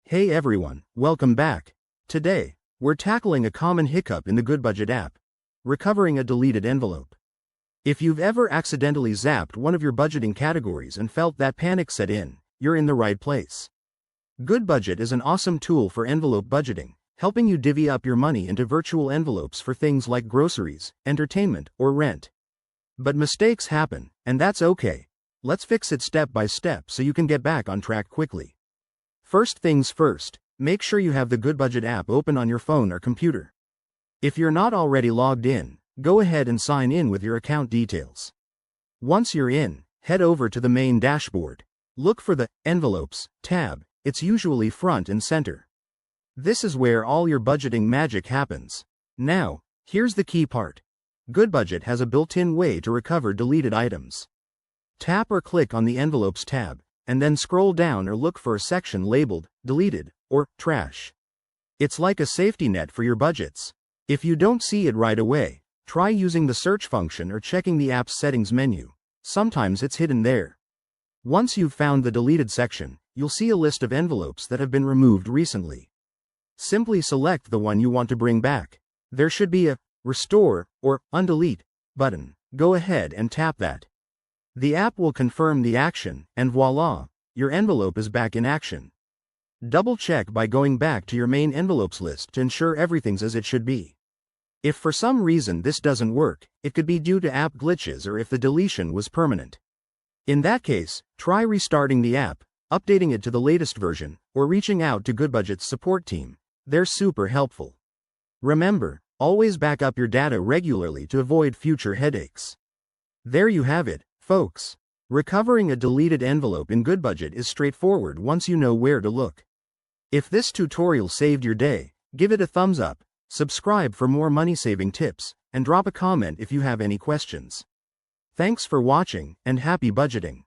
Hey everyone, welcome back. Today, we're tackling a common hiccup in the Goodbudget app: recovering a deleted envelope. If you've ever accidentally zapped one of your budgeting categories and felt that panic set in, you're in the right place. Goodbudget is an awesome tool for envelope budgeting, helping you divvy up your money into virtual envelopes for things like groceries, entertainment, or rent. But mistakes happen, and that's okay. Let's fix it step by step so you can get back on track quickly. First things first, make sure you have the Goodbudget app open on your phone or computer. If you're not already logged in, go ahead and sign in with your account details. Once you're in, head over to the main dashboard. Look for the Envelopes tab. It's usually front and center. This is where all your budgeting magic happens. Now, here's the key part. Goodbudget has a built-in way to recover deleted items. Tap or click on the Envelopes tab, and then scroll down or look for a section labeled Deleted or Trash. It's like a safety net for your budgets. If you don't see it right away, try using the search function or checking the app's settings menu. Sometimes it's hidden there. Once you've found the deleted section, you'll see a list of envelopes that have been removed recently. Simply select the one you want to bring back. There should be a Restore or Undelete button. Go ahead and tap that. The app will confirm the action, and voila, your envelope is back in action. Double check by going back to your main envelopes list to ensure everything's as it should be. If for some reason this doesn't work, it could be due to app glitches or if the deletion was permanent. In that case, try restarting the app, updating it to the latest version, or reaching out to Goodbudget's support team. They're super helpful. Remember, always back up your data regularly to avoid future headaches. There you have it, folks. Recovering a deleted envelope in Goodbudget is straightforward once you know where to look. If this tutorial saved your day, give it a thumbs up, subscribe for more money-saving tips, and drop a comment if you have any questions. Thanks for watching, and happy budgeting.